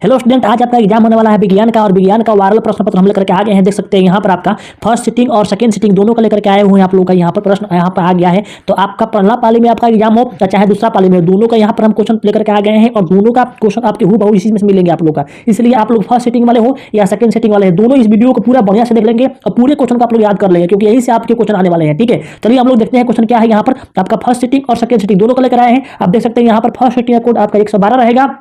Hello student, आज आपका exam होने वाला है विज्ञान का, और विज्ञान का वायरल प्रश्न पत्र हम लेकर के आ गए हैं। देख सकते हैं यहाँ पर आपका फर्स्ट सिटिंग और सेकंड सिटिंग दोनों का लेकर के आए हुए हैं। आप लोगों का यहाँ पर प्रश्न यहाँ पर आ गया है। तो आपका पहला पाली में आपका एग्जाम हो या चाहे दूसरा पाली में, दोनों का यहाँ पर हम क्वेश्चन लेकर के आ गए हैं और दोनों का क्वेश्चन आपके हूबहू इसी में से मिलेंगे आप लोग का। इसलिए आप लोग फर्स्ट सिटिंग वाले हो या सेकंड सिटिंग वाले हैं, दोनों इस वीडियो को पूरा बढ़िया से देख लेंगे और पूरे क्वेश्चन को आप लोग याद कर लेंगे, क्योंकि यही से आपके क्वेश्चन आने वाले हैं। ठीक है, चलिए हम लोग देखते हैं क्वेश्चन क्या है। यहाँ पर आपका फर्स्ट सिटिंग और सेकंड सिटिंग दोनों को लेकर आए हैं। आप देख सकते हैं यहाँ पर फर्स्ट सिटिंग का कोड आपका 112 रहेगा,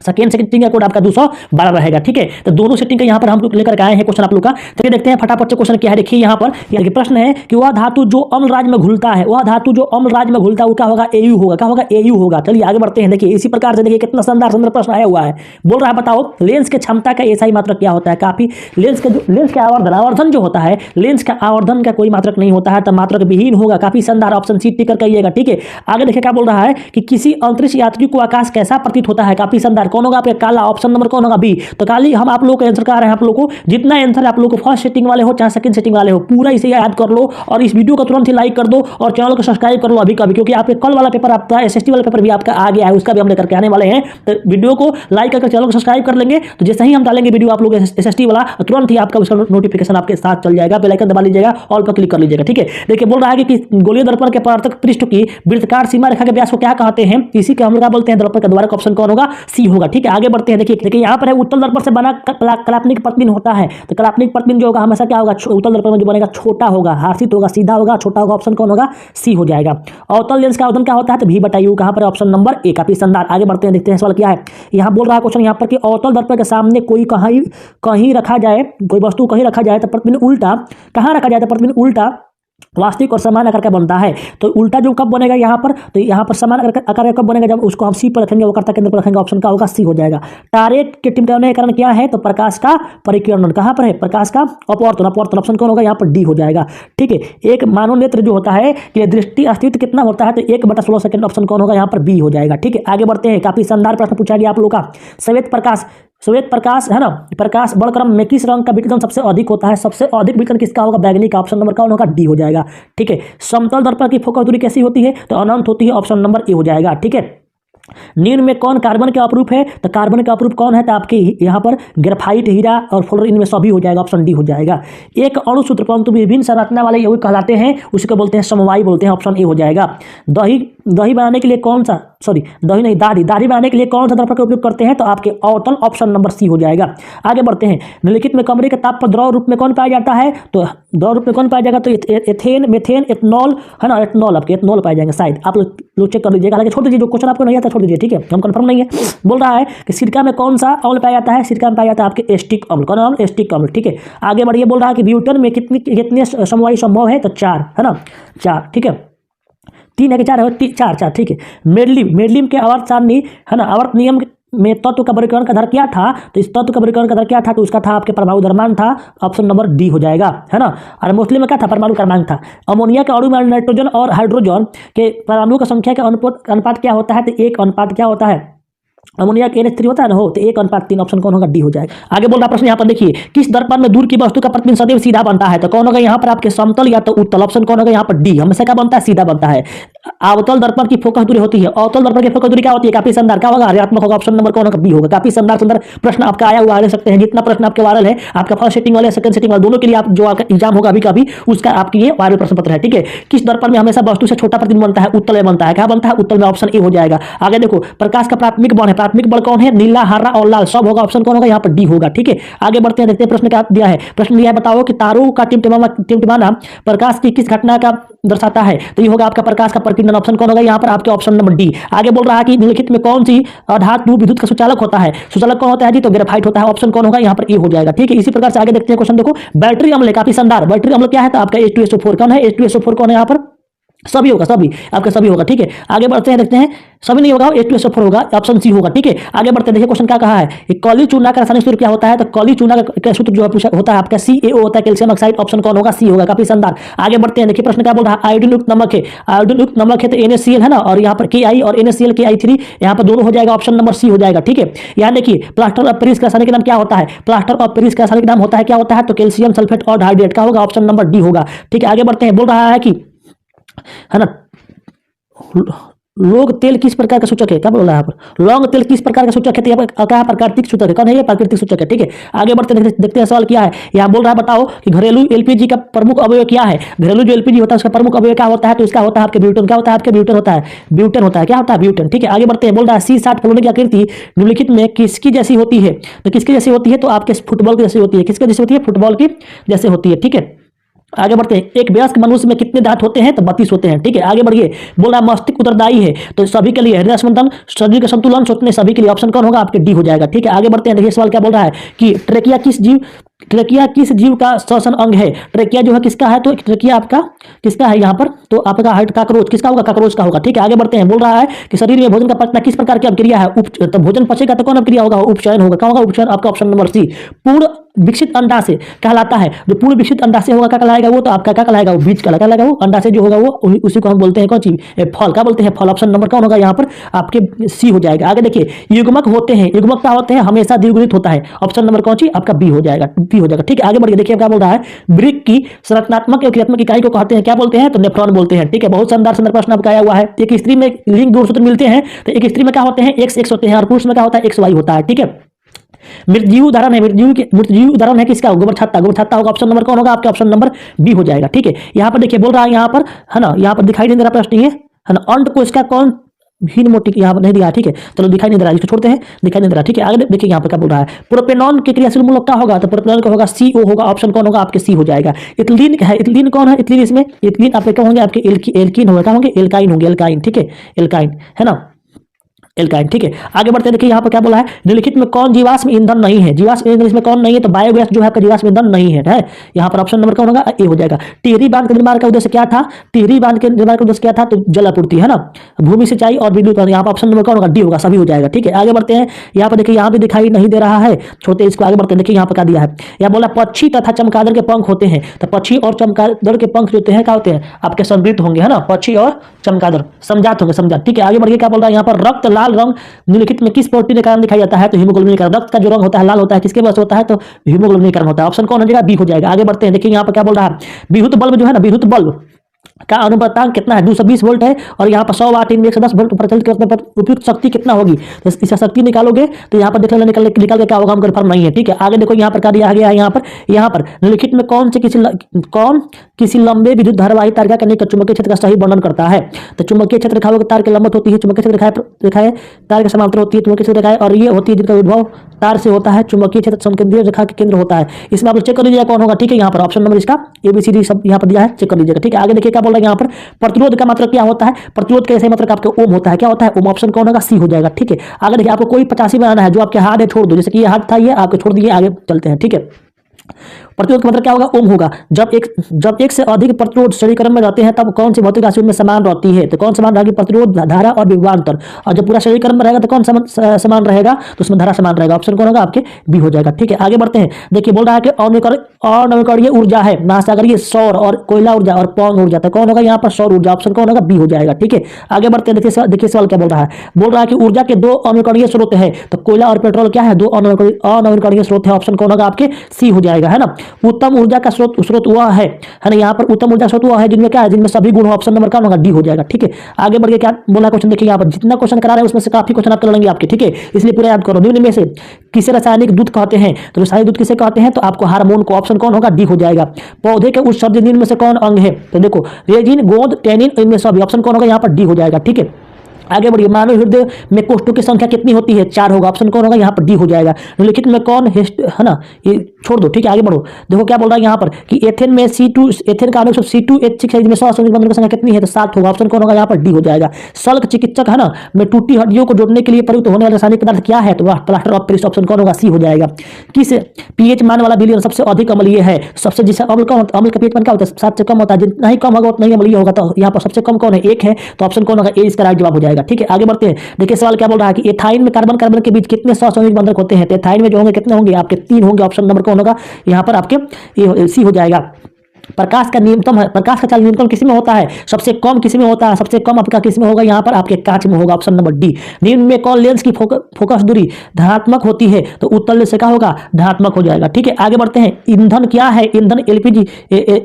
सेकेंड सिटिंग का कोड आपका 212 रहेगा। ठीक है, तो दोनों सिटिंग का यहाँ पर हम लोग लेकर के आए हैं क्वेश्चन आप लोग का। चलिए देखते हैं फटाफट से क्वेश्चन क्या है। देखिए यहाँ पर ये प्रश्न है कि वह धातु जो अम्ल राज में घुलता है, वह धातु जो अम्ल राज में घुलता है वो क्या होगा? एयू होगा। क्या होगा? एयू होगा। चलिए आगे बढ़ते हैं। देखिए इसी प्रकार से देखिए कितना शानदार सुंदर प्रश्न आया हुआ है। बोल रहा है बताओ लेंस की क्षमता का एसआई मात्रक क्या होता है? काफी लेंस का आवर्धन जो होता है, लेंस का आवर्धन का कोई मात्रक नहीं होता है, तो मात्रक विहीन होगा। काफी शानदार, ऑप्शन सी टिक करके आइएगा। ठीक है, आगे देखिए क्या बोल रहा है कि किसी अंतरिक्ष यात्री को आकाश कैसा प्रतीत होता है? काफी शानदार, कौन होगा आपका? काला। ऑप्शन नंबर कौन होगा? बी। तो काली हम आप लोगों को आंसर कर रहे हैं। आप लोगों को जितना आंसर आप लोगों को फर्स्ट सेटिंग वाले हो चाहे सेकंड सेटिंग वाले हो, पूरा इसे याद कर लो और इस वीडियो को तुरंत ही लाइक कर दो और चैनल को सब्सक्राइब कर लो अभी कभी, क्योंकि आपके कल वाला पेपर आपका एसएसटी वाला पेपर भी आपका आ गया है, उसका भी हम लेकर के आने वाले हैं। तो वीडियो को लाइक करके चैनल को सब्सक्राइब कर लेंगे, तो जैसे ही हम डालेंगे वीडियो आप लोग एसएसटी वाला, तुरंत ही आपका उसका नोटिफिकेशन आपके साथ चल जाएगा। बेल आइकन दबा लीजिएगा, ऑल पर क्लिक कर लीजिएगा। ठीक है, देखिए बोल रहा है कि गोलीय दर्पण के परावर्तक पृष्ठ की वृत्तकार सीमा रेखा के व्यास को क्या कहते हैं? इसी को हम लोग क्या बोलते हैं? दर्पण का द्वारक। ऑप्शन कौन होगा? सी होगा। ठीक है, आगे बढ़ते हैं। देखिए यहाँ पर है उत्तल दर्पण से बना कलात्मक प्रतिबिंब होता है, तो कलात्मक प्रतिबिंब जो होगा हमेशा क्या होगा? उत्तल दर्पण में जो बनेगा छोटा होगा, हर्षित होगा, सीधा होगा, छोटा होगा। ऑप्शन कौन होगा? सी हो जाएगा। अवतल लेंस का आवर्धन क्या होता है? तो भी बताइए कहां पर? Option number A. काफी शानदार, आगे बढ़ते हैं, देखते हैं सवाल क्या है। यहाँ बोल रहा है क्वेश्चन यहाँ पर कि अवतल दर्पण के सामने कोई कहीं रखा जाए, कोई वस्तु कहीं रखा जाए तो प्रतिबिंब उल्टा कहां रखा जाए? तो प्रतिबिंब उल्टा वास्तविक और समान आकार का बनता है। तो उल्टा जो कब बनेगा यहाँ पर? तो यहाँ पर समान आकार का कब बनेगा? जब उसको हम सी पर रखेंगे, वक्रता केंद्र पर रखेंगे। ऑप्शन का होगा सी हो जाएगा। तारे के टिमटिमाने का कारण क्या है? तो प्रकाश का परिकिरण। कहाँ पर है? प्रकाश का अपवर्तन। अपवर्तन ऑप्शन कौन होगा? यहाँ पर डी हो जाएगा। ठीक है, एक मानव नेत्र जो होता है कि दृष्टि अस्तित्व कितना होता है? तो 1/16 सेकंड। ऑप्शन कौन होगा? यहाँ पर बी हो जाएगा। ठीक है, आगे बढ़ते हैं। काफी शानदार प्रश्न पूछा गया आप लोग का। श्वेत प्रकाश है ना, प्रकाश वर्णक्रम में किस रंग का विकिरण सबसे अधिक होता है? सबसे अधिक विकिरण किसका होगा? बैगनी का। ऑप्शन नंबर कौन होगा? डी हो जाएगा। ठीक है, समतल दर्पण की फोकस दूरी कैसी होती है? तो अनंत होती है। ऑप्शन नंबर ए हो जाएगा। ठीक है, निम्न में कौन कार्बन का अपरूप है? तो कार्बन का अपरूप कौन है? तो आपके यहाँ पर ग्रेफाइट, हीरा और फ्लोर, इनमें सभी हो जाएगा। ऑप्शन डी हो जाएगा। एक अणु सूत्र परंतु विभिन्न संरचना वाले यौगिक कहलाते हैं, उसी को बोलते हैं समवायी बोलते हैं। ऑप्शन ए हो जाएगा। दही बनाने के लिए कौन सा, सॉरी दही नहीं, दाढ़ी बनाने के लिए कौन सा दर्पण का उपयोग करते हैं? तो आपके अवतल। ऑप्शन नंबर सी हो जाएगा। आगे बढ़ते हैं। निम्नलिखित में कमरे के ताप पर द्रव रूप में कौन पाया जाता है? तो द्रव रूप में कौन पाया जाएगा? तो एथेन, मेथेन, एथनॉल है ना, एथनॉल, आपके एथनॉल पाए जाएंगे शायद। आप लोग चेक कर लीजिएगा, हालांकि छोड़ दीजिए, जो क्वेश्चन आपको नहीं आता छोड़ दीजिए। ठीक है, हम कंफर्म नहीं है। बोल रहा है कि सिरका में कौन सा अम्ल पाया जाता है? सिरका में पाया जाता है आपके एस्टिक अम्ल। कौन अम्ल? एस्टिक अम्ल। ठीक है, आगे बढ़िए। बोल रहा है कि ब्यूटन में कितने समवायी संभव है? तो 4 है ना, 4। ठीक है, 3 है कि 4 है? 4। ठीक है, मेडलिम के आवर्त सारणी है ना, आवर्त नियम में तत्व का वर्गीकरण का आधार क्या था? तो इस तत्व का वर्गीकरण का आधार क्या था? तो उसका था आपके परमाणु द्रव्यमान था। ऑप्शन नंबर डी हो जाएगा, है ना। और मोस्टली में क्या था? परमाणु क्रमांक था। अमोनिया के अणु में नाइट्रोजन और हाइड्रोजन के परमाणु की संख्या का अनुपात क्या होता है? तो 1 अनुपात क्या होता है? अमोनिया के NH3 होता है ना, हो तो 1/3। ऑप्शन कौन होगा? डी हो जाएगा। आगे बोल रहा प्रश्न यहाँ पर देखिए, किस दर्पण में दूर की वस्तु का प्रतिबिंब सदैव सीधा बनता है? तो कौन होगा यहाँ पर? आपके समतल या तो उत्तल। ऑप्शन कौन होगा यहाँ पर? डी। हमेशा क्या बनता है? सीधा बनता है। अवतल दर्पण की फोकस दूरी होती है, अवतल दर्पण की फोकस दूरी क्या होती है? काफी शानदार, क्या होगा? ऋणात्मक होगा। ऑप्शन नंबर कौन होगा? बी होगा। काफी शानदार सुंदर प्रश्न आपका आया हुआ, देख सकते हैं। जितना प्रश्न आपके वायरल है, आपका फर्स्ट सेटिंग वाले, सेकंड सेटिंग वाले, दोनों के लिए आप जो आपका एग्जाम होगा अभी कभी, उसका आपकी ये वायरल प्रश्न पत्र है। ठीक है, किस दर्पण में हमेशा वस्तु से छोटा प्रतिबिंब बनता है? उत्तल में बनता है। क्या बनता है? उत्तल में। ऑप्शन ए हो जाएगा। आगे देखो, प्रकाश का प्राथमिक बल है, प्राथमिक बल कौन है? नीला, हरा और लाल सब होगा। ऑप्शन कौन होगा? यहाँ पर डी होगा। ठीक है, आगे बढ़ते हैं, देखते हैं प्रश्न क्या दिया है। प्रश्न दिया है, बताओ कि तारों का टिमटिमाना प्रकाश की किस घटना का दर्शाता है? तो ये होगा आपका प्रकाश का प्रकीर्णन। ऑप्शन कौन होगा यहाँ पर? आपके ऑप्शन नंबर डी। आगे बोल रहा है कि निम्नलिखित में कौन सी धातु विद्युत का सुचालक होता है? सुचालक कौन होता है जी? तो ग्रेफाइट होता है। ऑप्शन कौन होगा? यहाँ पर ए हो जाएगा। ठीक है, इसी प्रकार से आगे देखते हैं क्वेश्चन। देखो, बैटरी अम्ल, काफी शानदार। बैटरी अम्ल क्या है? तो आपका H2SO4 कौन है? H2SO4 कौन है यहाँ पर? सभी होगा, सभी आपका सभी होगा। ठीक है, आगे बढ़ते हैं, देखते हैं। सभी नहीं होगा, H2SO4 होगा। ऑप्शन सी होगा। ठीक है, आगे बढ़ते हैं। देखिए क्वेश्चन क्या कहा है, काली चूना का रासायनिक सूत्र क्या होता है? तो काली चूना का सूत्र जो है होता है आपका CaO होता है, कैल्शियम ऑक्साइड। ऑप्शन कौन होगा? सी होगा। काफी शानदार, आगे बढ़ते हैं। देखिए प्रश्न क्या बोल रहा है, आयोडीन युक्त नमक है, आयोडीन युक्त नमक है तो NaCl है ना, और यहाँ पर Ki और NaCl KI3 यहाँ पर दोनों हो जाएगा। ऑप्शन नंबर सी हो जाएगा। ठीक है, यहाँ देखिए प्लास्टर ऑफ पेरिस का रासायनिक नाम क्या होता है? प्लास्टर ऑफ पेरिस का रासायनिक नाम होता है क्या होता है? तो कैल्शियम सल्फेट और हाइड्रेट का होगा। ऑप्शन नंबर डी होगा। ठीक है, आगे बढ़ते हैं। बोल रहा है कि है ना, लोग तेल किस प्रकार का सूचक है, क्या बोला यहाँ पर, लौंग तेल किस प्रकार का सूचक है, तो यहाँ पर क्या है, प्राकृतिक सूचक है, कौन है ये, प्राकृतिक सूचक है। ठीक है, आगे बढ़ते देखते हैं सवाल क्या है। यहाँ बोल रहा है बताओ कि घरेलू एलपीजी का प्रमुख अवयव क्या है। घरेलू जो एलपीजी होता है उसका प्रमुख अवयव क्या होता है, तो इसका होता है आपके ब्यूटेन। क्या होता है आपके, ब्यूटेन होता है, ब्यूटेन होता है, क्या होता है, ब्यूटेन। ठीक है, आगे बढ़ते हैं, बोल रहा है C60 फलों की आकृति निम्नलिखित में किसकी जैसी होती है, तो किसकी जैसी होती है, तो आपके फुटबॉल की जैसी होती है, किसकी जैसी होती है, फुटबॉल की जैसे होती है। ठीक है, आगे बढ़ते हैं, एक वयस्क मनुष्य में कितने दांत होते हैं, तो 32 होते हैं। ठीक है, आगे बढ़िए, बोल रहा है मस्तिष्क उत्तरदायी है, तो सभी के लिए हृदय स्पंदन, शरीर का संतुलन सोचने, सभी के लिए ऑप्शन कौन होगा, आपके डी हो जाएगा। ठीक है, आगे बढ़ते हैं, देखिए सवाल क्या बोल रहा है कि ट्रेकिया किस जीव का श्वसन अंग है। ट्रेकिया जो है किसका है, तो ट्रेकिया आपका किसका है यहाँ पर, तो आपका हाइट काकरोच, किसका होगा, काकरोच का होगा। ठीक है, आगे बढ़ते हैं, बोल रहा है कि शरीर में भोजन का पचना किस प्रकार की अभिक्रिया है, तो भोजन पचेगा तो कौन अभिक्रिया होगा, उपचयन होगा। क्या होगा, उपचयन, आपका ऑप्शन नंबर सी। पूर्ण विकसित अंडाशय कहलाता है, जो पूर्ण विकसित अंडाशय होगा क्या कहलाएगा वो, तो आपका क्या कहलाएगा, वो बीज कहलाएगा, वो अंडाशय जो होगा वो उसी को हम बोलते हैं कौन चीज, फल। क्या बोलते हैं, फल। ऑप्शन नंबर कौन होगा यहाँ पर, आपके सी हो जाएगा। आगे देखिए, युग्मक होते हैं, युग्मक क्या होते हैं, हमेशा द्विगुणित होता है। ऑप्शन नंबर कौन सी, आपका बी हो जाएगा, बी हो जाएगा। ठीक है, आगे बढ़िए, देखिए क्या बोल रहा है, वृक्क की संरचनात्मक और क्रियात्मक इकाई को कहते हैं, क्या बोलते हैं, तो नेफ्रॉन बोलते हैं। ठीक है, बहुत शानदार सुंदर प्रश्न आपका आया हुआ है। एक स्त्री में लिंग गुणसूत्र मिलते हैं, तो एक स्त्री में क्या होते हैं, एक्स होते हैं, और पुरुष में क्या होता है, XY होता है। ठीक है, मृतजीव उदाहरण है, मृतजीव उदाहरण है किसका, गोबर छत्ता होगा। ऑप्शन नंबर कौन होगा, आपका ऑप्शन नंबर बी हो जाएगा। ठीक है, यहाँ पर देखिए बोल रहा है, यहाँ पर है ना, यहाँ पर दिखाई नहीं दे रहा प्रश्न, ये है ना, अंड को इसका कौन हीन मोटी यहाँ पर नहीं दिया। ठीक है, चलो दिखाई नहीं दे रहा, इसको छोड़ते हैं, दिखाई नहीं दे रहा। ठीक है, आगे देखिए यहाँ पर क्या बोल रहा है, प्रोपेनॉन के क्रियाशील मूलक क्या होगा, तो प्रोपेनॉन का होगा CO होगा। ऑप्शन कौन होगा, आपके सी हो जाएगा। इथिलीन है, इथिलीन कौन है, इथिलीन इसमें इथिलीन आपके क्या होंगे, आपके एल्कीन होगा, क्या होंगे, एल्काइन होंगे, एल्काइन। ठीक है, एल्काइन है ना, एल्काइन। ठीक है, आगे बढ़ते हैं, देखिए यहाँ पर क्या बोला है, निम्नलिखित में कौन जीवाश्म ईंधन नहीं है। जीवाश्म ईंधन इसमें कौन नहीं है, तो बायोगैस जो है आपका जीवाश्म ईंधन नहीं है। यहाँ पर ऑप्शन नंबर कौन होगा, ए हो जाएगा। टिहरी बांध के निर्माण का उद्देश्य क्या था, टिहरी बांध के निर्माण का उद्देश्य क्या था, तो जल आपूर्ति है ना, भूमि सिंचाई और बिजली उत्पादन। यहाँ पर ऑप्शन नंबर कौन होगा, डी होगा, सभी हो जाएगा। ठीक है, आगे बढ़ते हैं, यहाँ पर देखिए, यहाँ भी दिखाई नहीं दे रहा है, छोटे इसको, आगे बढ़ते हैं, देखिए यहाँ पर क्या दिया है, यहाँ बोला पक्षी तथा चमगादड़ के पंख होते हैं, तो पक्षी और चमगादड़ के पंख जो होते हैं क्या होते हैं, आपके समृद्ध होंगे, है ना, पक्षी और चमगादड़ समझात होंगे, समझात। ठीक है, आगे बढ़िए, क्या बोल रहा है यहाँ पर, रक्त लाल रंग निम्नलिखित में किस प्रोटीन के कारण दिखाई जाता है, तो हीमोग्लोबिन के कारण। रक्त का जो रंग होता है लाल होता है, किसके वजह से होता है, तो हीमोग्लोबिन के कारण होता है। ऑप्शन कौन हो जाएगा, बी हो जाएगा। आगे बढ़ते हैं, देखिए यहाँ पर क्या बोल रहा है, विद्युत बल्ब जो है ना, विद्युत बल्ब का अनुपातांक कितना है, 220 वोल्ट है, और यहाँ पर 100 वाट इन 110 वोल्ट प्रचलित करने पर उपयुक्त शक्ति कितना होगी, तो इसका शक्ति निकालोगे तो यहाँ पर देख लेना, निकल के क्या होगा, हम कन्फर्म नहीं है। ठीक है, आगे देखो यहाँ पर क्या दिया गया है, यहाँ पर निम्नलिखित में कौन किसी लंबे विद्युत धारावाही तार का निकट चुंबकीय क्षेत्र का सही वर्णन करता है, तो चुंबकीय क्षेत्र रेखाओं की तार के लंबवत होती है, चुंबकीय क्षेत्र रेखाएं तार के समांतर होती है, चुंबकीय क्षेत्र रेखाएं, और ये होती है जिनका उद्भव तार से होता है, चुंबकीय क्षेत्र समकेंद्रीय रेखा के केंद्र होता है। इसमें आप चेक कर लीजिएगा कौन होगा। ठीक है, यहाँ पर ऑप्शन नंबर इसका ABCD सब यहाँ पर दिया है, चेक कर लीजिएगा। ठीक है, आगे देखिए क्या बोल रहा है यहाँ पर, प्रतिरोध का मतलब क्या होता है, प्रतिरोध का ऐसे मतलब आपका ओम होता है, क्या होता है, ओम। ऑप्शन कौन होगा, सी हो जाएगा। ठीक है, आगे देखिए, आपको कोई 85 बनाना है, जो आपके हाथ है छोड़ दो, जैसे कि ये हाथ था, ये आपके छोड़ दिए, आगे चलते हैं। ठीक है, प्रतिरोध का मतलब क्या होगा, ओम होगा। जब एक से अधिक प्रतिरोध शरीकरण में रहते हैं तब कौन सी भौतिक राशि उनमें समान रहती है, तो कौन समान रहेगी, प्रतिरोध, धारा और विभवांतर। और जब पूरा शरीकरण में रहेगा तो कौन समान रहेगा, तो उसमें धारा समान रहेगा। ऑप्शन कौन होगा, आपके बी हो जाएगा। ठीक है, आगे बढ़ते हैं, देखिए बोल रहा है कि अनवीकरणीय ऊर्जा है, महासागरीय सौर और कोयला ऊर्जा और पवन ऊर्जा, तो कौन होगा यहाँ पर, सौर ऊर्जा। ऑप्शन कौन होगा, बी हो जाएगा। ठीक है, आगे बढ़ते हैं, देखिए सवाल क्या बोल रहा है, बोल रहा है कि ऊर्जा के 2 अनवीकरणीय स्रोत है, तो कोयला और पेट्रोल क्या है, 2 अनवीकरणीय स्रोत है। ऑप्शन कौन होगा, आपके सी हो जाएगा, है ना। उत्तम ऊर्जा का स्रोत वह है ना, यहाँ पर उत्तम ऊर्जा स्रोत वह है जिनमें क्या है, जिनमें सभी गुण हो। ऑप्शन नंबर कौन होगा, डी हो जाएगा। ठीक है, आगे बढ़ के क्या बोला क्वेश्चन, देखिए यहाँ पर जितना क्वेश्चन करा रहे हैं उसमें से काफी क्वेश्चन आप कर लेंगे आपके। ठीक है, इसलिए पूरा याद करो। निम्न में से किसे रासायनिक दूध कहते हैं, तो रासायनिक दूध किसे कहते हैं, तो आपको हार्मोन को। ऑप्शन कौन होगा, डी हो जाएगा। पौधे के उत्सर्जन निम्न में से कौन अंग है, तो देखो रेजिन, गोंद, टैनिन, इनमें सभी। ऑप्शन कौन होगा, यहाँ पर डी हो जाएगा। ठीक है, आगे बढ़िए, मानव हृदय में कोष्ठों की संख्या कितनी होती है, 4 होगा। ऑप्शन कौन होगा, यहाँ पर डी हो जाएगा। निम्नलिखित में कौन है ना, ये छोड़ दो। ठीक है, आगे बढ़ो, देखो क्या बोल रहा है यहाँ पर कि एथेन में एथेन का आवेश C2H6 है, जिसमें 100 संयोजक बंधन की संख्या कितनी है, तो 7 होगा। ऑप्शन कौन होगा, यहाँ पर डी हो जाएगा। शल्क चिकित्सक है ना में टूटी हड्डियों को जोड़ने के लिए प्रयुक्त होने वाला रासायनिक पदार्थ क्या है, तो प्लास्टर ऑफ पेरिस। ऑप्शन कौन होगा, सी हो जाएगा। किस pH मान वाला विलयन सबसे अधिक अम्लीय है, सबसे जिसका अम्ल कौन होता है, अम्ल का pH मान क्या होता है, 7 से कम होता है, जितना ही कम होगा उतना ही अम्लीय होगा। तो यहाँ पर सबसे कम कौन है, 1 है, तो ऑप्शन कौन होगा, ए इसका राइट जवाब हो जाएगा। ठीक है, आगे बढ़ते हैं, देखिए सवाल क्या बोल रहा है कि एथाइन में कार्बन के बीच कितने सहसंयोजक बंधन होते हैं, तो एथाइन में जो होंगे कितने होंगे, आपके 3 होंगे। ऑप्शन नंबर कौन होगा, यहाँ पर आपके सी हो जाएगा। प्रकाश का न्यूनतम है, प्रकाश का चाल न्यूनतम किस में होता है? सबसे कम किस में होता है? सबसे कम आपका किस में होगा? यहाँ पर आपके कांच में होगा, ऑप्शन नंबर डी। निम्न में कौन लेंस की फोकस दूरी धनात्मक होती है? तो उत्तल लेंस से क्या होगा? धनात्मक हो जाएगा। ठीक है, आगे बढ़ते हैं। ईंधन क्या है? ईंधन एलपीजी,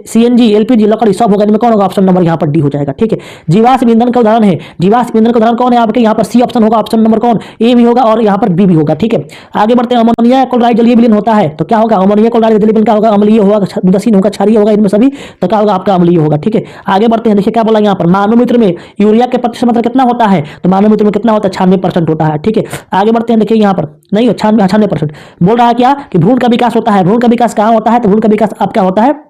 सीएनजी, एलपीजी, लकड़ी सब होगा, इनमें कौन होगा? ऑप्शन नंबर यहाँ पर डी हो जाएगा। ठीक है, जीवाश्म ईंधन का उदाहरण है, जीवाश्म ईंधन का उदाहरण कौन है आपके? यहाँ पर सी ऑप्शन होगा, ऑप्शन नंबर कौन? ए भी होगा और यहाँ पर बी भी होगा। ठीक है, आगे बढ़ते हैं। अमोनिया क्लोराइड जलीय विलीन होता है तो क्या होगा? अमोनिया क्लोराइड जलीय विलीन क्या होगा? अम्लीय होगा, उदासीन होगा, क्षारीय होगा, इनमें सभी तो क्या होगा? आपका अम्लीय होगा। ठीक है, आगे बढ़ते हैं। देखिए क्या बोला यहाँ पर, मानवमूत्र में यूरिया के प्रतिशत मात्रा कितना होता है? तो मानवमूत्र में कितना होता है? 96% होता है। ठीक है, आगे बढ़ते हैं। देखिए यहाँ पर नहीं 96% बोल रहा है क्या कि भ्रूण का विकास होता है। भ्रूण का विकास कहाँ होता है? तो भ्रूण का विकास आपका होता है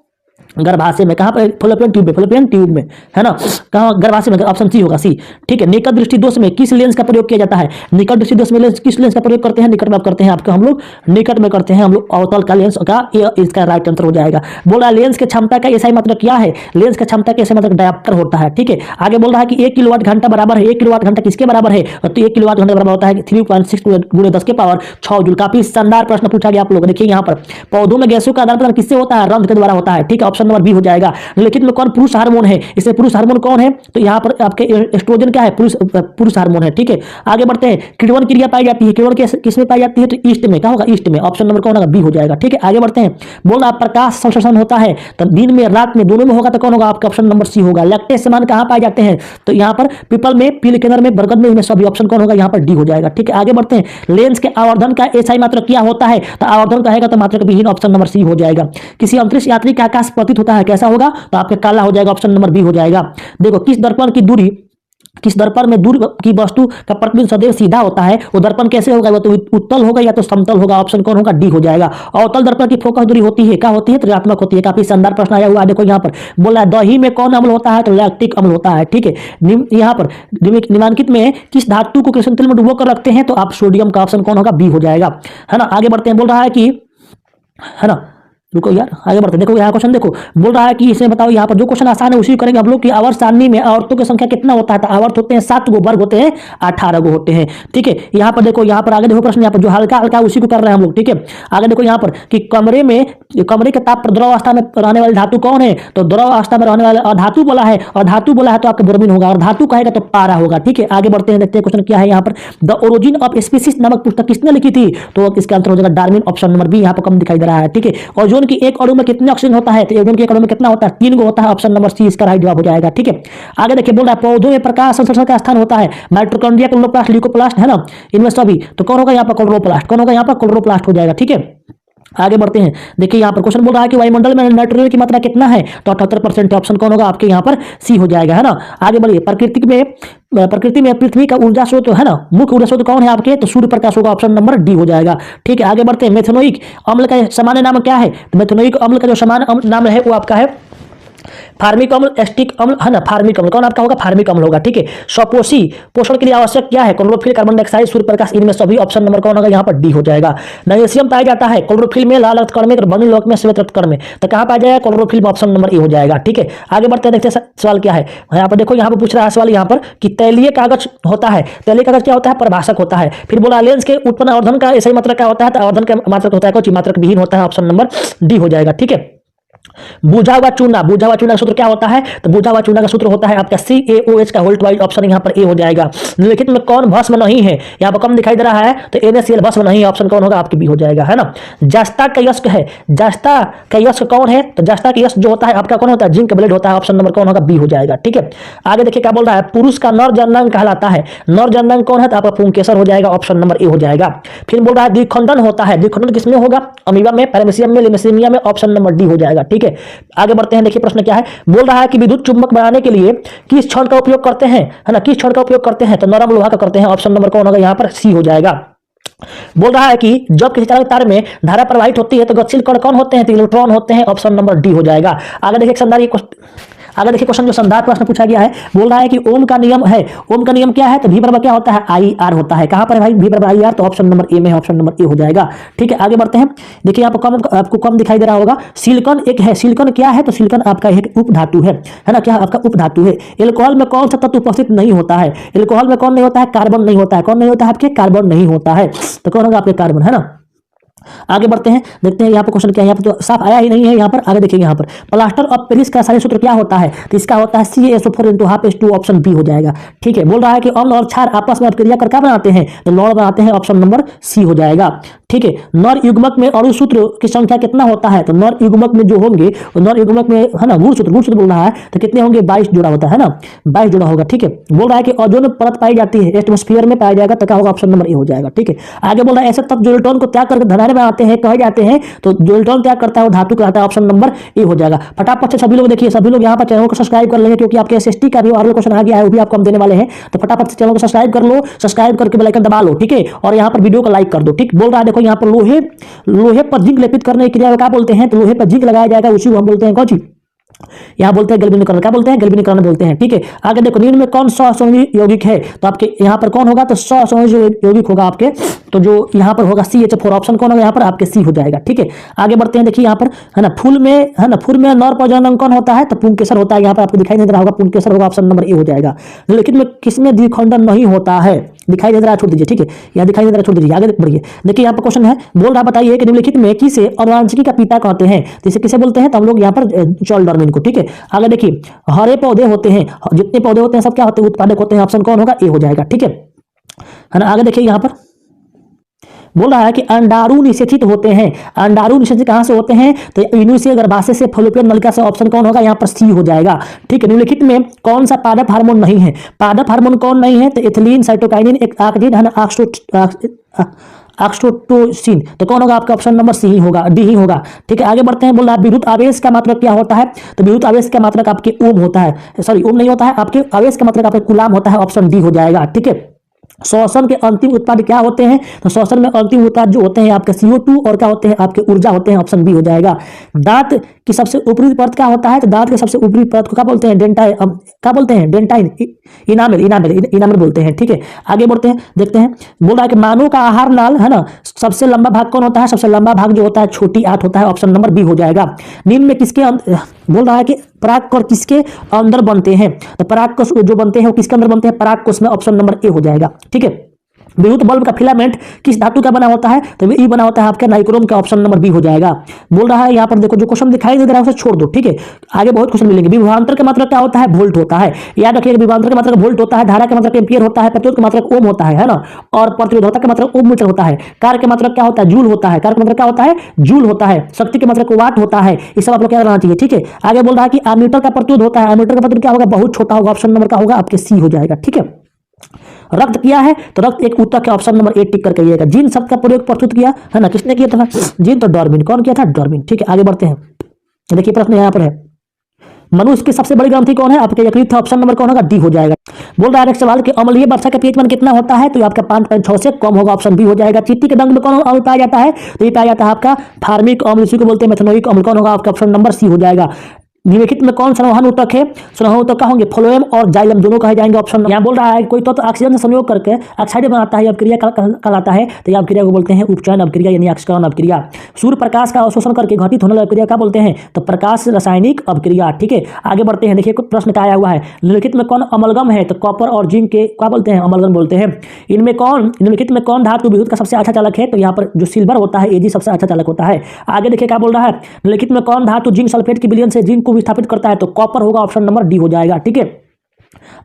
गर्भाशय में। कहाँ पर? फॉलोपियन ट्यूब में, फॉलोपियन ट्यूब में, है ना? कहाँ? गर्भाशय में, ऑप्शन सी होगा, सी। ठीक है, निकट दृष्टि दोष में किस लेंस का प्रयोग किया जाता है? निकट दृष्टि दोष में किस लेंस का प्रयोग करते हैं? निकट में करते हैं आपको हम लोग, निकट में करते हैं हम लोग अवतल का लेंस का, ये इसका राइट आंसर हो जाएगा। बोल रहा है लेंस की क्षमता का एसआई मतलब क्या है? लेंस की क्षमता का एसआई मतलब डायप्टर होता है। ठीक है, आगे बोल रहा है कि 1 किलोवाट घंटा बराबर है, 1 किलोवाट घंटा किसके बराबर है? तो 1 किलोवाट घंटा बराबर होता है 3.6 गुणे 10 के पावर 6 जूल। काफी शानदार प्रश्न पूछा गया आप लोगों। देखिए यहाँ पर पौधों में गैसों का आदान प्रदान किससे होता है? रंध्र के द्वारा होता है। ठीक है, ऑप्शन नंबर बी हो जाएगा। लिखित में कौन पुरुष हार्मोन है? इसमें पुरुष हार्मोन कौन है? तो यहाँ पर आपके एस्ट्रोजन क्या है? पुरुष हार्मोन है। ठीक है, आगे बढ़ते हैं। किण्वन क्रिया पाई जाती है, किण्वन किस में पाई जाती है? तो ईस्ट में। क्या होगा? ईस्ट में, ऑप्शन नंबर कौन होगा? बी हो जाएगा। ठीक है, आगे बढ़ते हैं। बोल रहा प्रकाश संश्लेषण होता है तो दिन में रात में दोनों में होगा तो कौन होगा? आपका ऑप्शन नंबर सी होगा। लैक्टेज सामान कहाँ पाए जाते हैं? तो यहाँ पर पीपल में, पीले केंद्र में, बरगद में, इनमें सभी ऑप्शन कौन होगा? यहाँ पर डी हो जाएगा। ठीक है, आगे बढ़ते हैं। लेंस के आवर्धन का एसआई मात्रक क्या होता है? तो आवर्धन कहेगा तो मात्रक विहीन, ऑप्शन नंबर सी हो जाएगा। किसी अंतरिक्ष यात्री का आकाश प्रतीत होता है, कैसा होगा? तो आपके काला हो जाएगा, ऑप्शन नंबर बी हो जाएगा। देखो किस दर्पण की दूरी, किस दर्पण में दूर की वस्तु का प्रतिबिंब सदैव सीधा होता है? वो दर्पण कैसे होगा? वो तो उत्तल होगा या तो समतल होगा, ऑप्शन कौन होगा? डी हो जाएगा। अवतल दर्पण की फोकस दूरी होती है, क्या होती है? ऋणात्मक होती है। काफी शानदार प्रश्न आया हुआ है। देखो यहाँ पर बोला है दही में कौन अम्ल होता है? तो लैक्टिक अम्ल होता है। ठीक है, यहाँ पर निम्नलिखित में किस धातु को कृष्ण तेल में डुबो कर रखते हैं? तो आप सोडियम का, ऑप्शन कौन होगा? बी हो जाएगा, है ना? आगे बढ़ते हैं। बोल रहा है कि, है ना, रुको यार, आगे बढ़ते। देखो यहाँ क्वेश्चन देखो, बोल रहा है कि इसे बताओ। यहाँ पर जो क्वेश्चन आसान है उसी करेंगे हम लोग कि आवर्त सारणी में आवर्तों की संख्या कितना होता है? तो आवर्त होते हैं 7 गो, वर्ग होते हैं 18 गो होते हैं। ठीक है, यहाँ पर देखो, यहाँ पर आगे देखो प्रश्न, यहाँ पर जो हल्का हल्का उसी को कर रहे हैं हम लोग। ठीक है, आगे देखो यहाँ पर कि कमरे के ताप पर द्रव अवस्था में रहने वाली धातु कौन है? तो द्रव अवस्था में रहने वाले अधातु बोला है, और धातु बोला है तो आपका ब्रोमीन होगा, और धातु कहेगा तो पारा होगा। ठीक है, आगे बढ़ते हैं, देखते हैं क्वेश्चन क्या है यहाँ पर। द ओरिजिन ऑफ स्पीसीज नामक पुस्तक किसने लिखी थी? तो इसका आंसर हो जाएगा डार्विन, ऑप्शन नंबर बी यहाँ पर कम दिखाई दे रहा है। ठीक है, ओजोन की एक अणु में कितने ऑक्सीजन होता है? तो ओजोन के एक अणु में कितना होता है? 3 गो होता है, ऑप्शन नंबर सी इसका राइट जवाब हो जाएगा। ठीक है, आगे देखिए बोल रहा है पौधों में प्रकाश संश्लेषण का स्थान होता है माइटोकॉन्ड्रिया, क्लोरोप्लास्ट, ल्यूकोप्लास्ट, है ना? इनमें सभी तो कौन होगा? यहाँ पर क्लोरोप्लास्ट। कौन होगा? यहाँ पर क्लोरोप्लास्ट हो जाएगा। ठीक है, आगे बढ़ते हैं। देखिए यहाँ पर क्वेश्चन बोल रहा है कि वायुमंडल में नाइट्रोजन की मात्रा कितना है? तो 78%, ऑप्शन कौन होगा? आपके यहाँ पर सी हो जाएगा, है ना? आगे बढ़िए। प्रकृति में पृथ्वी का ऊर्जा स्रोत, है ना, मुख्य ऊर्जा स्रोत कौन है आपके? तो सूर्य प्रकाश होगा, ऑप्शन नंबर डी हो जाएगा। ठीक है, आगे बढ़ते हैं। मेथनोइक अम्ल का सामान्य नाम क्या है? तो मेथनोइक अम्ल का जो सामान्य नाम है वो आपका है फार्मिक अम्ल, एस्टिक अम्ल, है ना? फार्मिक अम्ल कौन आपका होगा? फार्मिक अम्ल होगा। ठीक है, स्वपोषी पोषण के लिए आवश्यक क्या है? Chlorophyll, carbon dioxide, Surya Prakash, इनमें सभी, ऑप्शन नंबर कौन होगा? यहाँ पर डी हो जाएगा। मैग्नीशियम पाया जाता है क्लोरोफिल में, लाल रक्तकण में, बर्नी लोक में, श्वेत रक्तकण में, तो कहाँ पाया जाएगा? क्लोरोफिल में, ऑप्शन नंबर ए हो जाएगा। ठीक है, आगे बढ़ते हैं, देखते हैं सवाल क्या है यहाँ पर। देखो यहाँ पर पूछ रहा है सवाल यहाँ पर कि तैलीय कागज होता है, तैलीय कागज क्या होता है? प्रभाषक होता है। फिर बोला लेंस के उत्पन्न आवर्धन का सही मात्रक क्या होता है? तो आवर्धन का मात्रक होता है कौन? मात्रक विहीन होता है, ऑप्शन नंबर डी हो जाएगा। ठीक है, बुझा हुआ चूना, बुझा हुआ चूना का सूत्र क्या होता है? तो बुझा हुआ चूना का सूत्र होता है आपका CaOH का होल ट्वाइस, ऑप्शन यहाँ पर ए हो जाएगा। निम्नलिखित में कौन भस्म नहीं है? यहाँ पर कम दिखाई दे रहा है तो NaCl भस्म नहीं है, ऑप्शन कौन होगा? आपकी बी हो जाएगा, है ना? जस्ता का यस्क है, जस्ता का यस्क कौन है? तो जस्ता का यस्क जो होता है आपका कौन होता है? जिंक ब्लेड होता है, ऑप्शन नंबर कौन होगा? बी हो जाएगा। ठीक है, आगे देखिए क्या बोल रहा है। पुरुष का नर जननांग कहलाता है, नर जननांग कौन है? तो आपका पुंकेसर हो जाएगा, ऑप्शन नंबर ए हो जाएगा। फिर बोल रहा है द्विखंडन होता है, द्विखंडन किसमें होगा? अमीबा में, पैरामीशियम में, लेमिसेमिया में, ऑप्शन नंबर डी हो जाएगा। ठीक है, आगे बढ़ते हैं। देखिए प्रश्न क्या है, बोल रहा है कि विद्युत चुंबक बनाने के लिए किस क्षण का उपयोग करते हैं? है ना, किस क्षण का उपयोग करते हैं? तो नरम लोहा का करते हैं, ऑप्शन नंबर कौन होगा? यहाँ पर सी हो जाएगा। बोल रहा है कि जब किसी चालक तार में धारा प्रवाहित होती है तो गतिशील कण कौन होते हैं? तो इलेक्ट्रॉन होते हैं, ऑप्शन नंबर डी हो जाएगा। आगे देखिए क्वेश्चन जो संधार प्रश्न पूछा गया है, बोल रहा है कि ओम का नियम है, ओम का नियम क्या है? तो V बराबर क्या होता है? IR होता है। कहां पर है भाई? V बराबर IR, तो ऑप्शन नंबर ए में है, ऑप्शन नंबर ए हो जाएगा। ठीक है, आगे बढ़ते हैं। देखिए यहाँ पर आपको कम दिखाई दे रहा होगा। सिलिकॉन एक है, सिलिकॉन क्या है? तो सिलिकॉन आपका एक उप धातु है ना? क्या आपका उप धातु है। एल्कोहल में कौन सा तत्व उपस्थित नहीं होता है? एल्कोहल में कौन नहीं होता है? कार्बन नहीं होता है। कौन नहीं होता है? आपके कार्बन नहीं होता है, तो कौन होगा? आपके कार्बन, है ना? आगे बढ़ते हैं, देखते हैं यहाँ पर क्वेश्चन क्या है। यहाँ पर तो साफ आया ही नहीं है। यहाँ पर आगे देखिए, यहाँ पर प्लास्टर ऑफ पेरिस का रासायनिक सूत्र क्या होता है, तो इसका होता है CaSO4 × 1/2H2O, ऑप्शन बी हो जाएगा। ठीक है, बोल रहा है कि अम्ल और क्षार आपस में अभिक्रिया कर क्या बनाते हैं, तो लौह बनाते हैं, ऑप्शन नंबर सी हो जाएगा। ठीक है, नर युग्मक में अणु सूत्र की संख्या कितना होता है, तो नर युग्मक में जो होंगे, नर युग्मक में है ना, गुणसूत्र बोल रहा है, तो कितने होंगे, 22 जोड़ा होता है ना, 22 जोड़ा होगा। ठीक है, बोल रहा है कि ओजोन परत पाई जाती है, एटमॉस्फेयर में पाया जाएगा, तो क्या होगा, ऑप्शन नंबर ए हो जाएगा। ठीक है, आगे बोल रहा है ऐसे तत्व जो इलेक्ट्रॉन को त्याग करके धनात्मक में आते हैं कहे जाते हैं, तो जो इलेक्ट्रॉन त्याग करता है वो धातु कहलाता है, ऑप्शन नंबर ए हो जाएगा। फटाफट से सभी लोग देखिए, सभी लोग यहाँ पर चैनल को सब्सक्राइब कर लेंगे, क्योंकि आपके SST का भी ऑरल क्वेश्चन आ गया है, वो भी आपको हम देने वाले हैं। तो फटाफट से चैनल को सब्सक्राइब कर लो, सब्सक्राइब करके बेल आइकन दबा लो। ठीक है, और यहाँ पर वीडियो को लाइक कर दो। ठीक, बोल रहा है देखो यहाँ पर लोहे पर जिंक लेपित करने की क्रिया को क्या बोलते हैं, तो लोहे पर जिंक लगाया जाएगा, उसी को हम बोलते हैं कौन सी, यहाँ बोलते हैं गैल्वेनिकरण। क्या बोलते हैं, गैल्वेनिकरण बोलते हैं। ठीक है, आगे देखो, निम्न में कौन सहसंयोजी यौगिक है, तो आपके यहाँ पर कौन होगा, तो सहसंयोजी यौगिक होगा आपके, तो जो यहाँ पर होगा CH4, ऑप्शन कौन होगा यहाँ पर, आपके सी हो जाएगा। ठीक है, आगे बढ़ते हैं, देखिए यहाँ पर है ना, फूल में नर प्रजनन कौन होता है, तो पुंकेसर होता है। यहाँ पर आपको दिखाई दे रहा होगा, पुंकेसर होगा, ऑप्शन नंबर ए हो जाएगा। लेकिन में किसमें द्विखंडन नहीं होता है, दिखाई दे रहा है, छोड़ दीजिए। ठीक है, यहाँ दिखाई दे रहा है, छोड़ दीजिए, आगे बढ़िए। देखिए यहाँ पर क्वेश्चन है, बोल रहा बताइए कि निम्नलिखित में किसे अनुवांशिकी का पिता कहते हैं, तो इसे किसे बोलते हैं, तो हम लोग यहाँ पर चार्ल्स डार्विन को। ठीक है, आगे देखिए, हरे पौधे होते हैं, जितने पौधे होते हैं सब क्या होते हैं, उत्पादक होते हैं, ऑप्शन कौन होगा, ए हो जाएगा। ठीक है ना, आगे देखिए यहाँ पर बोल रहा है कि अंडाणु निषेचित होते हैं। अंडाणु निषेचित कहां से होते हैं, तो इनुस गर्भाशय से, फलोपियन नलिका से, ऑप्शन कौन होगा यहाँ पर, सी हो जाएगा। ठीक है, निम्नलिखित में कौन सा पादप हार्मोन नहीं है, पादप हार्मोन कौन नहीं है, तो एथिलीन, साइटोकाइनिन, एक आक्जिन है ना, ऑक्सीटोसिन, तो कौन होगा आपका, ऑप्शन नंबर सी ही होगा, डी ही होगा। ठीक है, आगे बढ़ते हैं, बोल रहा है विद्युत आवेश का मात्रक क्या होता है, तो विद्युत आवेश का मात्रक आपके ओम होता है, सॉरी ओम नहीं होता है, आपके आवेश का मात्रक आपके कूलाम होता है, ऑप्शन डी हो जाएगा। ठीक है, श्वसन के अंतिम उत्पाद क्या होते हैं, तो श्वसन में अंतिम उत्पाद जो होते हैं आपके CO2 और क्या होते हैं, आपके ऊर्जा होते हैं, ऑप्शन बी हो जाएगा। दांत की सबसे ऊपरी परत क्या होता है, तो दांत के सबसे ऊपरी परत को क्या बोलते हैं, क्या बोलते हैं, डेंटाइन, इनामेल बोलते हैं। ठीक है, आगे बढ़ते हैं, देखते हैं, बोल रहा है कि मानव का आहार नाल है ना, सबसे लंबा भाग कौन होता है, सबसे लंबा भाग जो होता है छोटी आंत होता है, ऑप्शन नंबर बी हो जाएगा। निम्न में किसके बोल रहा है कि परागकोश किसके अंदर बनते हैं, तो परागकोश जो बनते हैं वो किसके अंदर बनते हैं, परागकोश में, ऑप्शन नंबर ए हो जाएगा। ठीक है, विद्युत बल्ब का फिलामेंट किस धातु का बना होता है, तो ये बना होता है आपका नाइक्रोम का, ऑप्शन नंबर बी हो जाएगा। बोल रहा है यहाँ पर देखो, जो क्वेश्चन दिखाई दे रहा है उसे छोड़ दो। ठीक है, आगे बहुत क्वेश्चन मिलेंगे। विभवांतर का मात्रक क्या होता है, वोल्ट होता है, याद रखिएगा, विभवांतर का मात्रक वोल्ट होता है, धारा का मात्रक एम्पियर होता है, प्रतिरोध का मात्रक ओम होता है ना, और प्रतिरोधकता का मात्रक ओम मीटर होता है, कार्य का मात्रक क्या होता है, जूल होता है, कार्य का मात्रक क्या होता है, जूल होता है, शक्ति के मात्रक वाट होता है, ये सब आप लोग क्या करना चाहिए। ठीक है, आगे बोल रहा है कि एमीटर का प्रतिरोध होता है, एमीटर का प्रतिरोध क्या होगा, बहुत छोटा होगा, ऑप्शन नंबर क्या होगा, आपके सी हो जाएगा। ठीक है, रक्त किया है, तो रक्त एक ऊतक है, ऑप्शन नंबर ए टिक करके आइएगा। जीन शब्द का प्रयोग प्रस्तुत किया है ना, किसने किया था, जीन, तो डार्विन, कौन किया था, डार्विन। ठीक है, आगे बढ़ते हैं, देखिए प्रश्न यहाँ पर है, मनुष्य की सबसे बड़ी ग्रंथि कौन है, आपके यकृत है, ऑप्शन नंबर कौन होगा, डी हो जाएगा। बोल रहा है एक सवाल कि अम्लीय वर्षा का पीएच मान कितना होता है, तो ये आपका 5.6 से कम होगा, ऑप्शन बी हो जाएगा। चींटी के डंक में कौन अम्ल पाया जाता है, तो ये पाया जाता है आपका फार्मिक अम्ल, इसी को बोलते हैं मेथनोइक अम्ल, कौन होगा आपका, ऑप्शन नंबर सी हो जाएगा। निम्नलिखित में कौन संवहन ऊतक है, संवहन ऊतक क्या होंगे, फ्लोएम और जाइलम दोनों कहे जाएंगे, ऑप्शन। यहाँ बोल रहा है कोई तत्व ऑक्सीजन से संयोग करके ऑक्साइड बनाता है, अपक्रिया कहलाता है, तो यह अपक्रिया को बोलते हैं उपचयन अपक्रिया, यानी ऑक्सीकरण अपक्रिया। सूर्य प्रकाश का अवशोषण करके घटित होने वाली अपक्रिया क्या बोलते हैं, तो प्रकाश रासायनिक अपक्रिया। ठीक है, आगे बढ़ते हैं, देखिए कुछ प्रश्न क्या आया हुआ है, निम्नलिखित में कौन अमलगम है, तो कॉपर और जिंक के क्या बोलते हैं, अमलगम बोलते हैं। इनमें कौन, निम्नलिखित में कौन धातु विद्युत का सबसे अच्छा चालक है, तो यहाँ पर जो सिल्वर होता है Ag सबसे अच्छा चालक होता है। आगे देखिए क्या बोल रहा है, निम्नलिखित में कौन धातु जिंक सल्फेट की विलयन से जिंक को विस्थापित करता है, तो कॉपर होगा, ऑप्शन नंबर डी हो जाएगा। ठीक है,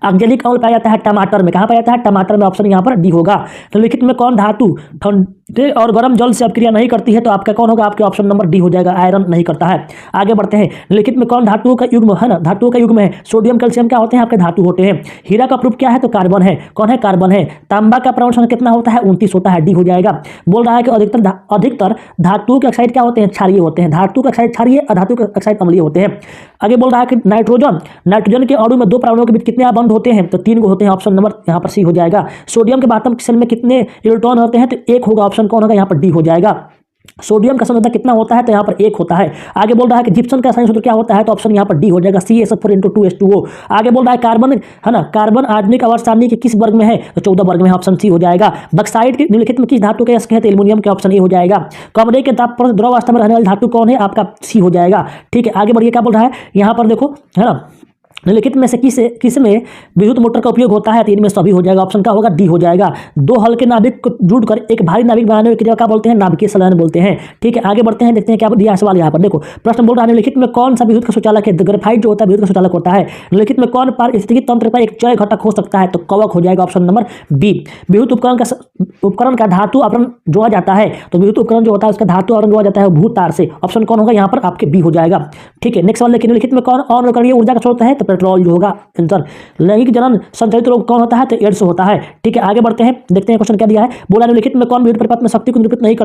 ऑक्जेलिक अम्ल पाया जाता है टमाटर में, कहां पाया जाता है, टमाटर में, ऑप्शन यहां पर डी होगा। निम्नलिखित में कौन धातु ठंडे और गर्म जल से अपक्रिया नहीं करती है, तो आपका कौन होगा, आपके ऑप्शन नंबर डी हो जाएगा, आयरन नहीं करता है। आगे बढ़ते हैं, निम्नलिखित में कौन धातुओं का युग्म है ना, धातुओं का युग्म है, सोडियम कैल्शियम क्या होते हैं, आपके धातु होते हैं। हीरा का प्रूफ क्या है, तो कार्बन है, कौन है, कार्बन है। तांबा का परमाणु संख्या कितना होता है, 29 होता है, डी हो जाएगा। बोल रहा है कि अधिकतर धातुओं के ऑक्साइड क्या होते हैं, क्षारीय होते हैं, धातु के ऑक्साइड क्षारीय, अधातु के ऑक्साइड अम्लीय होते हैं। आगे बोल रहा है कि नाइट्रोजन के अणु में दो परमाणुओं के बीच कितने बंध होते हैं, तो 3 होते हैं, ऑप्शन नंबर यहाँ पर सी हो जाएगा। सोडियम के बातम सेल में कितने इलेक्ट्रॉन होते हैं, तो 1 होगा, ऑप्शन कौन होगा, यहाँ पर डी हो जाएगा। सोडियम का सांद्रता कितना होता है, तो यहाँ पर 1 होता है। आगे बोल रहा है कि जिप्सम का रासायनिक सूत्र क्या होता है, तो ऑप्शन यहाँ पर डी हो जाएगा, CaSO4 × 2H2O। आगे बोल रहा है कार्बन है ना, कार्बन आधुनिक आवर्त सारणी के किस वर्ग में है, तो 14 वर्ग में, ऑप्शन सी हो जाएगा। बक्साइट के निम्नलिखित में किस धातु के यस्क है, तो एल्युमिनियम के, ऑप्शन ए हो जाएगा। कमरे के ताप पर द्रव अवस्था में रहने वाली धातु कौन है, आपका सी हो जाएगा। ठीक है, आगे बढ़िए क्या बोल रहा है, यहाँ पर देखो है ना, निम्नलिखित में से किस में विद्युत मोटर का उपयोग होता है? तीन में सभी हो जाएगा, ऑप्शन का होगा डी हो जाएगा। दो हल्के नाभिक को जोड़कर एक भारी नाभिक बनाने में क्रिया क्या बोलते हैं? नाभिकीय संलयन बोलते हैं। ठीक है, आगे बढ़ते हैं, देखते हैं क्या दिया सवाल यहाँ पर। देखो प्रश्न बोल रहा है निम्नलिखित में कौन सा विद्युत का सुचालक है? ग्रेफाइट जो होता है विद्युत का सुचालक होता है। निम्नलिखित में कौन पारिस्थितिकी तंत्र का एक चय घटक हो सकता है? तो कवक हो जाएगा, ऑप्शन नंबर बी। विद्युत उपकरण का धातु आवरण जोड़ा जाता है, तो विद्युत उपकरण जो होता है उसका धातु आवरण जोड़ा जाता है भू तार से। ऑप्शन कौन होगा यहाँ पर? आपके बी हो जाएगा। ठीक है, नेक्स्ट सवाल देखिए, निम्नलिखित में कौन अनकरणीय ऊर्जा का स्रोत है? तो पेट्रोल जो होगा आंसर। लैंगिक जनन संचालित रोग कौन होता है? तो एड्स होता है। ठीक है, आगे बढ़ते हैं, देखते हैं क्वेश्चन क्या दिया है। बोला निम्नलिखित में कौन विद्युत परिपथ में शक्ति को निरूपित नहीं करता?